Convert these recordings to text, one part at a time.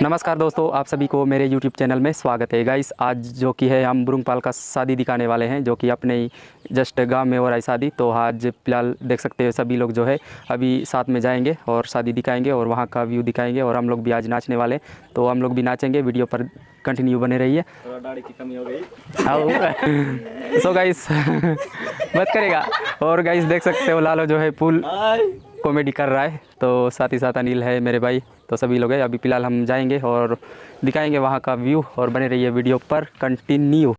नमस्कार दोस्तों, आप सभी को मेरे YouTube चैनल में स्वागत है। गाइस, आज जो कि है हम बुरुंगपाल का शादी दिखाने वाले हैं, जो कि अपने ही जस्ट गांव में हो रहा है शादी। तो आज फिलहाल देख सकते हैं सभी लोग जो है अभी साथ में जाएंगे और शादी दिखाएंगे और वहां का व्यू दिखाएंगे। और हम लोग भी आज नाचने वाले, तो हम लोग भी नाचेंगे। वीडियो पर कंटिन्यू बने रहिए। दाढ़ी की कमी हो गई। सो गाइस मत करेगा। और गाइस देख सकते हो लालो जो है फुल कॉमेडी कर रहा है, तो साथ ही साथ अनिल है मेरे भाई, तो सभी लोग हैं। अभी फ़िलहाल हम जाएंगे और दिखाएंगे वहाँ का व्यू, और बने रहिए वीडियो पर कंटिन्यू।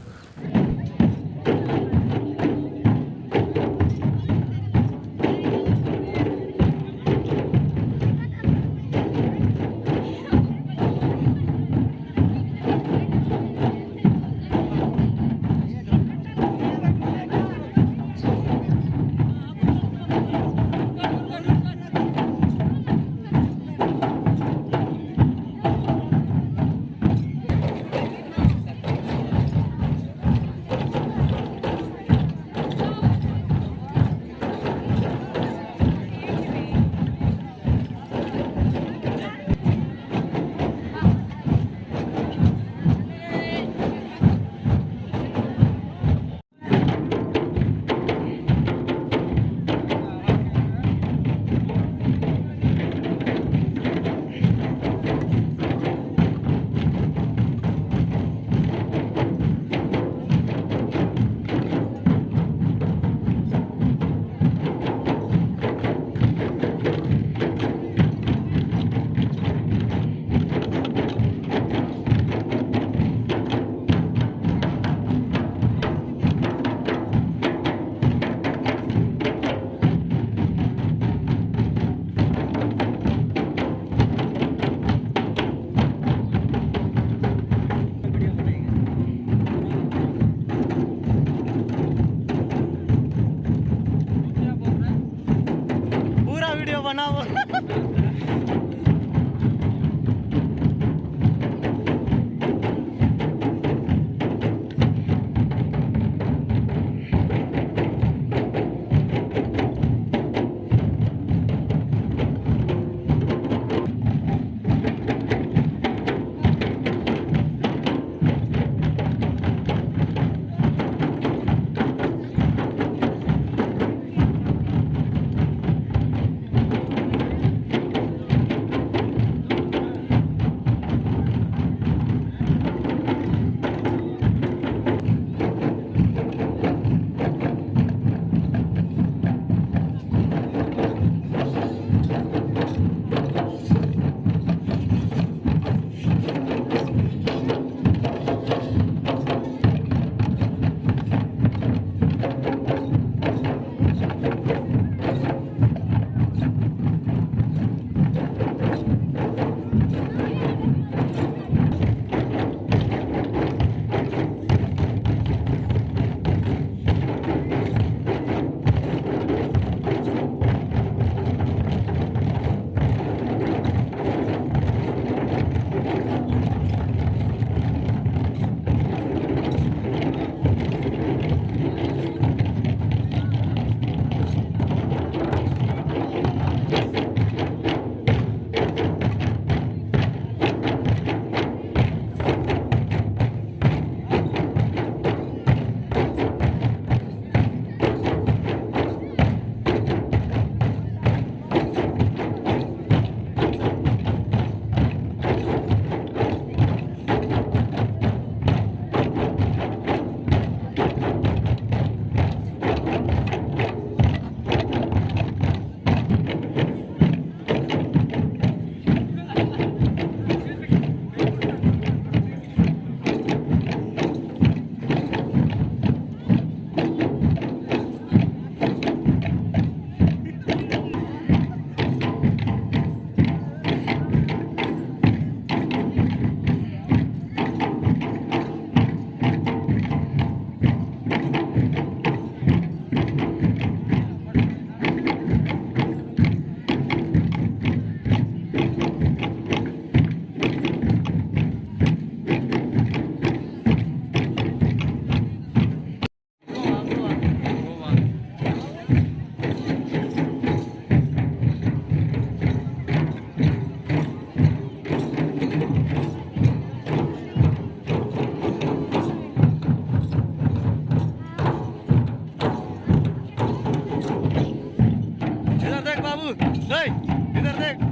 इधर देख।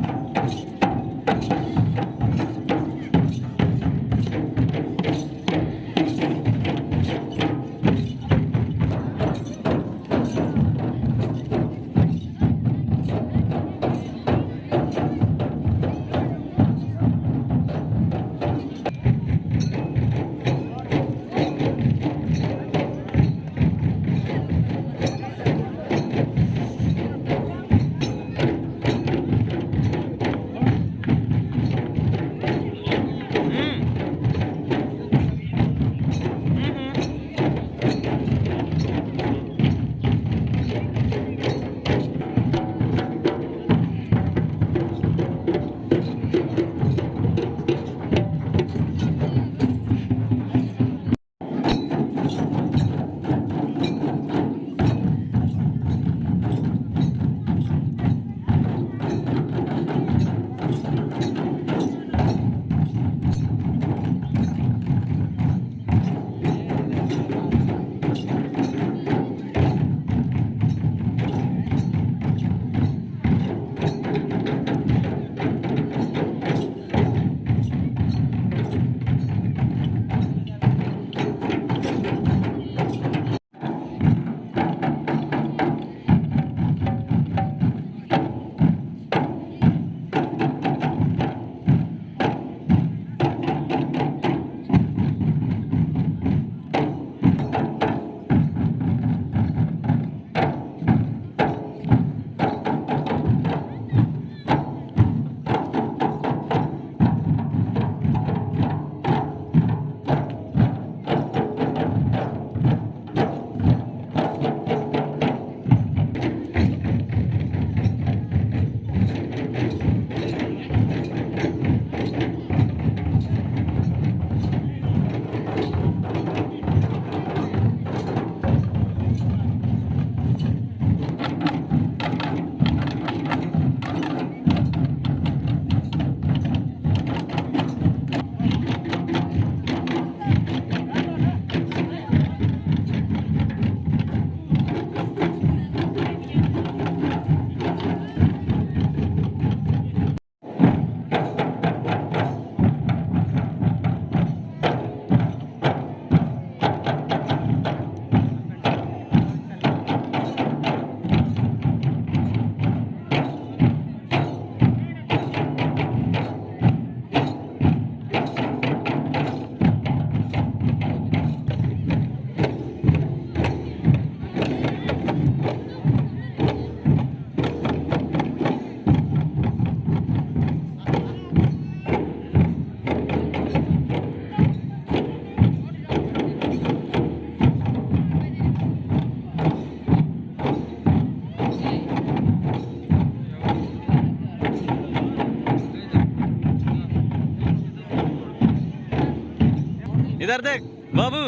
इधर देख बाबू,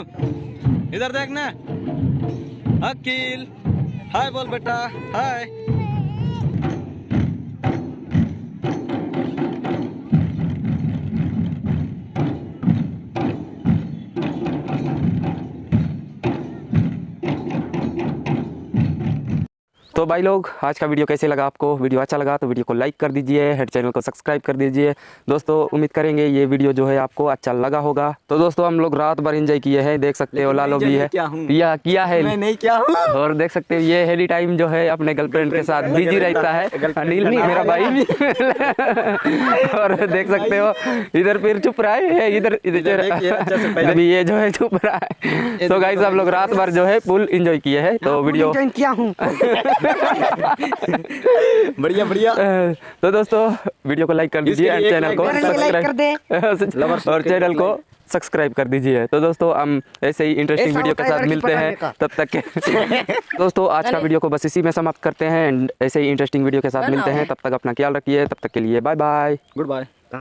इधर देख ना। अकील हाय बोल बेटा, हाय। तो भाई लोग, आज का वीडियो कैसे लगा आपको? वीडियो अच्छा लगा तो वीडियो को लाइक कर दीजिए, हेड चैनल को सब्सक्राइब कर दीजिए। दोस्तों उम्मीद करेंगे ये वीडियो जो है आपको अच्छा लगा होगा। तो दोस्तों हम लोग रात भर एंजॉय किए हैं, देख सकते हो लालो भी है, किया है, मैं नहीं किया हूँ। और देख सकते हो ये हेली टाइम जो है अपने गर्लफ्रेंड के साथ बिजी रहता है। अनिल नहीं, मेरा भाई भी। और देख सकते हो इधर फिर चुप रहा है, इधर अभी ये जो है चुप रहा है। तो गाइस हम लोग रात भर जो है फुल एंजॉय किए हैं। तो वीडियो किया हूँ। बढ़िया बढ़िया। तो दोस्तों वीडियो को लाइक कर दीजिए और चैनल को सब्सक्राइब कर दीजिए। तो दोस्तों हम ऐसे ही इंटरेस्टिंग वीडियो के साथ मिलते हैं, तब तक के दोस्तों आज का वीडियो को बस इसी में समाप्त करते हैं। ऐसे ही इंटरेस्टिंग वीडियो के साथ मिलते हैं, तब तक अपना ख्याल रखिए। तब तक के लिए बाय बाय, गुड बाय।